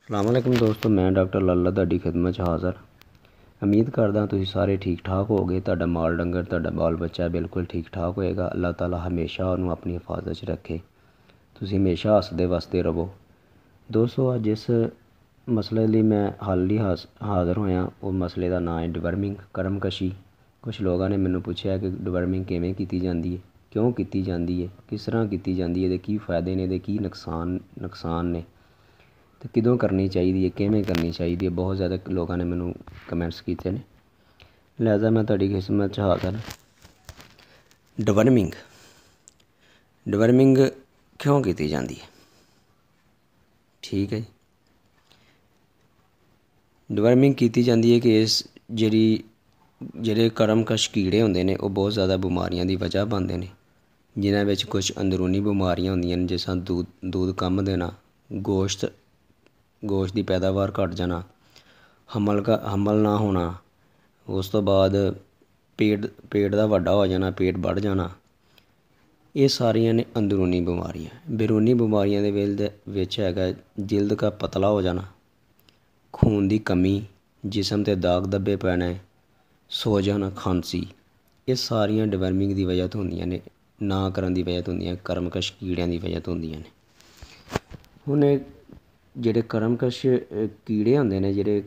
अस्सलामुअलैकुम दोस्तों, मैं डॉक्टर लाला तुहाडी खिदमत 'ਚ हाज़र। उम्मीद करदा तुसीं सारे ठीक ठाक होगे। तुहाडा माल डंगर तुहाडा बाल बच्चा बिल्कुल ठीक ठाक होएगा। अल्लाह ताला हमेशा उन्होंने अपनी हिफाजत 'ਚ रखे। तुसीं हमेशा हसदे वसदे रवो। दोस्तों, अज जिस मसले ਲਈ मैं हल ਲਈ हाज़र होया वो मसले का नाम है डिवर्मिंग करमकशी। कुछ लोगों ने मैनू पूछा कि डिवर्मिंग किवें कीती जाती है, क्यों कीती जाती है, किस तरह कीती जाती है, की फ़ायदे ने, की नुकसान ने, तो किदों करनी चाहिए, किवें करनी चाहिए। बहुत ज़्यादा लोगों ने मैनू कमेंट्स किए हैं, लिहाजा मैं तुहाडी खिदमत 'ਚ हाज़र। डिवर्मिंग क्यों की जाती है? ठीक है जी, डिवर्मिंग की जाती है कि इस ਜਿਹੜੇ ਕਰਮਕਸ਼ ਕੀੜੇ ਹੁੰਦੇ ਨੇ ਉਹ ਬਹੁਤ ਜ਼ਿਆਦਾ ਬਿਮਾਰੀਆਂ ਦੀ ਵਜ੍ਹਾ ਬਣਦੇ ਨੇ, ਜਿਨ੍ਹਾਂ ਵਿੱਚ ਕੁਝ ਅੰਦਰੂਨੀ ਬਿਮਾਰੀਆਂ ਹੁੰਦੀਆਂ ਨੇ, ਜਿਸ ਤਰ੍ਹਾਂ दूध कम देना, ਗੋਸ਼ਤ ਦੀ ਪੈਦਾਵਾਰ ਘੱਟ ਜਾਣਾ, ਹਮਲ ਨਾ ਹੋਣਾ, ਉਸ ਤੋਂ ਬਾਅਦ ਪੇਟ ਦਾ ਵੱਡਾ ਹੋ ਜਾਣਾ, ਪੇਟ ਵੱਧ ਜਾਣਾ। ਇਹ ਸਾਰੀਆਂ ਨੇ ਅੰਦਰੂਨੀ ਬਿਮਾਰੀਆਂ। ਬੈਰੂਨੀ ਬਿਮਾਰੀਆਂ ਦੇ ਵਿੱਚ ਹੈਗਾ ਜਿਲਦ ਦਾ ਪਤਲਾ ਹੋ ਜਾਣਾ, ਖੂਨ ਦੀ ਕਮੀ, ਜਿਸਮ 'ਤੇ ਦਾਗ ਧੱਬੇ ਪੈਣਾ, ਸੋਜਨ, ਖਾਂਸੀ। ਇਹ ਸਾਰੀਆਂ ਡਿਵਰਮਿੰਗ ਦੀ ਵਜ੍ਹਾ ਤੋਂ ਹੁੰਦੀਆਂ ਨੇ, ਨਾ ਕਰਨ ਦੀ ਵਜ੍ਹਾ ਤੋਂ ਹੁੰਦੀਆਂ, ਕਰਮਕਸ਼ ਕੀੜਿਆਂ ਦੀ ਵਜ੍ਹਾ ਤੋਂ ਹੁੰਦੀਆਂ ਨੇ। ਹੁਣ ਇਹ ਜਿਹੜੇ ਕਰਮਕਸ਼ ਕੀੜੇ ਹੁੰਦੇ ਨੇ, ਜਿਹੜੇ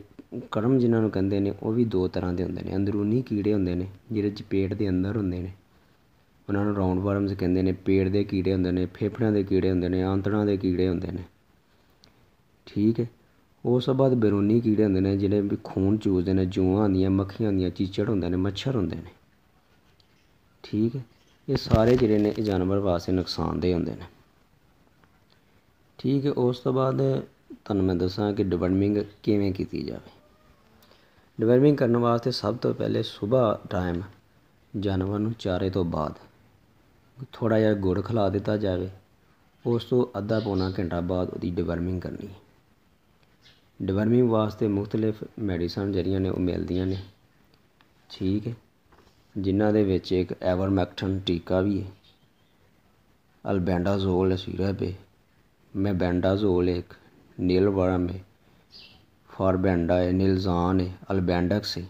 ਕਰਮ ਜਿਨ੍ਹਾਂ ਨੂੰ ਕਹਿੰਦੇ ਨੇ, ਉਹ ਵੀ ਦੋ ਤਰ੍ਹਾਂ ਦੇ ਹੁੰਦੇ ਨੇ। ਅੰਦਰੂਨੀ ਕੀੜੇ ਹੁੰਦੇ ਨੇ ਜਿਹੜੇ ਪੇਟ ਦੇ ਅੰਦਰ ਹੁੰਦੇ ਨੇ, ਉਹਨਾਂ ਨੂੰ ਰਾਊਂਡ ਵਾਰਮਸ ਕਹਿੰਦੇ ਨੇ। ਪੇਟ ਦੇ ਕੀੜੇ ਹੁੰਦੇ ਨੇ, ਫੇਫੜਿਆਂ ਦੇ ਕੀੜੇ ਹੁੰਦੇ ਨੇ, ਆਂਤੜਾਂ ਦੇ ਕੀੜੇ ਹੁੰਦੇ ਨੇ। ਠੀਕ ਹੈ। ਉਸ ਤੋਂ ਬਾਅਦ ਬੈਰੂਨੀ ਕੀੜੇ ਹੁੰਦੇ ਨੇ ਜਿਹੜੇ ਵੀ ਖੂਨ ਚੂਸਦੇ ਨੇ, ਜੂਆਂ ਹੁੰਦੀਆਂ, ਮੱਖੀਆਂ ਹੁੰਦੀਆਂ, ਚੀਚੜ ਹੁੰਦੇ ਨੇ, ਮੱਛਰ ਹੁੰਦੇ ਨੇ। ਠੀਕ ਹੈ। ਇਹ ਸਾਰੇ ਜਿਹੜੇ ਨੇ ਇਹ ਜਾਨਵਰ ਵਾਸਤੇ ਨੁਕਸਾਨਦੇਹ ਹੁੰਦੇ ਨੇ। ਠੀਕ ਹੈ। ਉਸ ਤੋਂ ਬਾਅਦ ਤੁਹਾਨੂੰ ਮੈਂ ਦੱਸਾਂ ਕਿ ਡਿਵਰਮਿੰਗ ਕਿਵੇਂ ਕੀਤੀ ਜਾਵੇ। ਡਿਵਰਮਿੰਗ ਕਰਨ ਵਾਸਤੇ ਸਭ ਤੋਂ ਪਹਿਲੇ ਸੁਬਾਹ ਟਾਈਮ ਜਾਨਵਰ ਨੂੰ ਚਾਰੇ ਤੋਂ ਬਾਅਦ ਥੋੜ੍ਹਾ ਜਿਹਾ ਗੁੜ ਖਿਲਾ ਦਿੱਤਾ ਜਾਵੇ। ਉਸ ਤੋਂ ਅੱਧਾ ਪੌਣਾ ਘੰਟਾ ਬਾਅਦ ਉਹਦੀ ਡਿਵਰਮਿੰਗ ਕਰਨੀ। ਡਿਵਰਮਿੰਗ ਵਾਸਤੇ ਮੁਖਤਲਿਫ ਮੈਡੀਸਨ ਜਿਹੜੀਆਂ ਨੇ ਉਹ ਮਿਲਦੀਆਂ ਨੇ। ਠੀਕ ਹੈ। ਜਿਨ੍ਹਾਂ ਦੇ ਵਿੱਚ ਇੱਕ ਐਵਰਮੈਕਟਨ ਟੀਕਾ ਵੀ ਹੈ, ਅਲਬੈਂਡਾਜ਼ੋਲ ਸਿਰਪ ਹੈ, ਮੈਬੈਂਡਾਜ਼ੋਲ ਇੱਕ, ਨੀਲਵਰਮ ਹੈ, ਫਾਰਬੈਂਡਾ ਹੈ, ਨਿਲਜ਼ਾਨ ਹੈ, ਅਲਬੈਂਡਕਸ ਹੈ।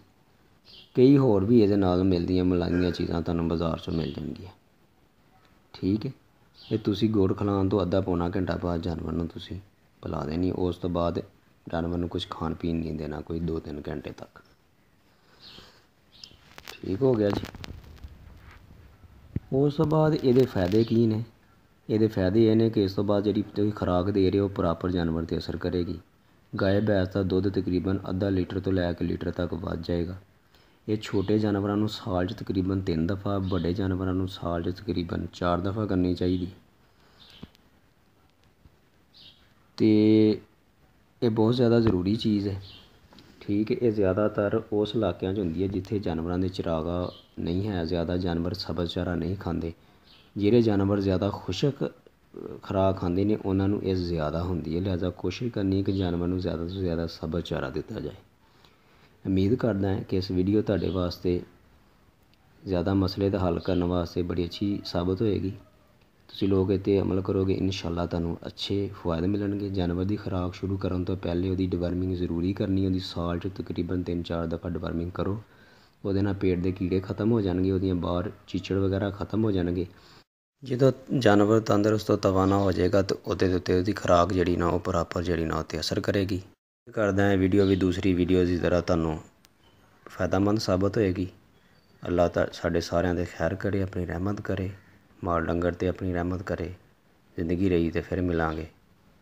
ਕਈ ਹੋਰ ਵੀ ਇਹਦੇ ਨਾਲ ਮਿਲਦੀਆਂ ਮਿਲਾਈਆਂ ਚੀਜ਼ਾਂ ਤੁਹਾਨੂੰ ਬਾਜ਼ਾਰ 'ਚੋਂ ਮਿਲ ਜਾਣਗੀਆਂ। ਠੀਕ ਹੈ। ਇਹ ਤੁਸੀਂ ਗੁੜ ਖਿਲਾਉਣ ਤੋਂ ਅੱਧਾ ਪੌਣਾ ਘੰਟਾ ਬਾਅਦ ਜਾਨਵਰ ਨੂੰ ਤੁਸੀਂ ਪਿਲਾ ਦੇਣੀ। ਉਸ ਤੋਂ ਬਾਅਦ ਜਾਨਵਰ ਨੂੰ ਕੁਛ ਖਾਣ ਪੀਣ ਨਹੀਂ ਦੇਣਾ, ਕੋਈ 2-3 ਘੰਟੇ ਤੱਕ। ਠੀਕ ਹੋ ਗਿਆ ਜੀ। ਉਸ ਤੋਂ ਬਾਅਦ ਇਹਦੇ ਫਾਇਦੇ ਕੀ ਨੇ? ਇਹਦੇ ਫਾਇਦੇ ਇਹ ਨੇ ਕਿ ਇਸ ਤੋਂ ਬਾਅਦ ਜਿਹੜੀ ਤੁਸੀਂ ਖੁਰਾਕ ਦੇ ਰਹੇ ਹੋ ਪ੍ਰੋਪਰ ਜਾਨਵਰ 'ਤੇ ਅਸਰ ਕਰੇਗੀ। ਗਾਏ ਭੈਂਸ ਦਾ ਦੁੱਧ ਤਕਰੀਬਨ ਅੱਧਾ ਲੀਟਰ ਤੋਂ ਲੈ ਕੇ ਲੀਟਰ ਤੱਕ ਵੱਧ ਜਾਏਗਾ। ਇਹ ਛੋਟੇ ਜਾਨਵਰਾਂ ਨੂੰ ਸਾਲ 'ਚ ਤਕਰੀਬਨ 3 ਦਫਾ, ਵੱਡੇ ਜਾਨਵਰਾਂ ਨੂੰ ਸਾਲ 'ਚ ਤਕਰੀਬਨ 4 ਦਫਾ ਕਰਨੀ ਚਾਹੀਦੀ। ਅਤੇ ਇਹ ਬਹੁਤ ਜ਼ਿਆਦਾ ਜ਼ਰੂਰੀ ਚੀਜ਼ ਹੈ। ਠੀਕ ਹੈ। ਇਹ ਜ਼ਿਆਦਾਤਰ ਉਸ ਇਲਾਕਿਆਂ 'ਚ ਹੁੰਦੀ ਹੈ ਜਿੱਥੇ ਜਾਨਵਰਾਂ ਦੇ ਚਰਾਗਾ ਨਹੀਂ ਹੈ, ਜ਼ਿਆਦਾ ਜਾਨਵਰ ਸਬਜ਼ ਚਾਰਾ ਨਹੀਂ ਖਾਂਦੇ। ਜਿਹੜੇ ਜਾਨਵਰ ਜ਼ਿਆਦਾ ਖੁਸ਼ਕ ਖੁਰਾਕ ਖਾਂਦੇ ਨੇ ਉਹਨਾਂ ਨੂੰ ਇਹ ਜ਼ਿਆਦਾ ਹੁੰਦੀ ਹੈ। ਲਿਹਾਜ਼ਾ ਕੋਸ਼ਿਸ਼ ਕਰਨੀ ਕਿ ਜਾਨਵਰ ਨੂੰ ਜ਼ਿਆਦਾ ਤੋਂ ਜ਼ਿਆਦਾ ਸਬਜ਼ ਚਾਰਾ ਦਿੱਤਾ ਜਾਏ। ਉਮੀਦ ਕਰਦਾ ਹਾਂ ਕਿ ਇਸ ਵੀਡੀਓ ਤੁਹਾਡੇ ਵਾਸਤੇ ਜ਼ਿਆਦਾ ਮਸਲੇ ਦਾ ਹੱਲ ਕਰਨ ਵਾਸਤੇ ਬੜੀ ਅੱਛੀ ਸਾਬਤ ਹੋਏਗੀ। ਤੁਸੀਂ ਲੋਕ ਇਹ 'ਤੇ ਅਮਲ ਕਰੋਗੇ, ਇਨਸ਼ਾਅੱਲਾ ਤੁਹਾਨੂੰ ਅੱਛੇ ਫਾਇਦੇ ਮਿਲਣਗੇ। ਜਾਨਵਰ ਦੀ ਖੁਰਾਕ ਸ਼ੁਰੂ ਕਰਨ ਤੋਂ ਪਹਿਲੇ ਉਹਦੀ ਡਿਵਰਮਿੰਗ ਜ਼ਰੂਰੀ ਕਰਨੀ। ਉਹਦੀ ਸਾਲ 'ਚ ਤਕਰੀਬਨ 3-4 ਦਫਾ ਡਿਵਰਮਿੰਗ ਕਰੋ। ਉਹਦੇ ਨਾਲ ਪੇਟ ਦੇ ਕੀੜੇ ਖਤਮ ਹੋ ਜਾਣਗੇ, ਉਹਦੀਆਂ ਬਾਹਰ ਚੀਚੜ ਵਗੈਰਾ ਖਤਮ ਹੋ ਜਾਣਗੇ। ਜਦੋਂ ਜਾਨਵਰ ਤੰਦਰੁਸਤ ਤਵਾਨਾ ਹੋ ਜਾਏਗਾ ਤਾਂ ਉਹਦੇ ਉੱਤੇ ਉਹਦੀ ਖੁਰਾਕ ਜਿਹੜੀ ਨਾ ਉਹ ਪ੍ਰੋਪਰ ਜਿਹੜੀ ਨਾ ਉੱਤੇ ਅਸਰ ਕਰੇਗੀ। ਕਰਦਾ ਇਹ ਵੀਡੀਓ ਵੀ ਦੂਸਰੀ ਵੀਡੀਓ ਦੀ ਤਰ੍ਹਾਂ ਤੁਹਾਨੂੰ ਫਾਇਦਾਮੰਦ ਸਾਬਤ ਹੋਏਗੀ। ਅੱਲਾਹ ਸਾਡੇ ਸਾਰਿਆਂ ਦੇ ਖੈਰ ਕਰੇ, ਆਪਣੀ ਰਹਿਮਤ ਕਰੇ, ਮਾਲ ਡੰਗਰ 'ਤੇ ਆਪਣੀ ਰਹਿਮਤ ਕਰੇ। ਜ਼ਿੰਦਗੀ ਰਹੀ ਤਾਂ ਫਿਰ ਮਿਲਾਂਗੇ।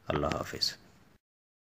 ਅੱਲਾਹ ਹਾਫਿਜ਼।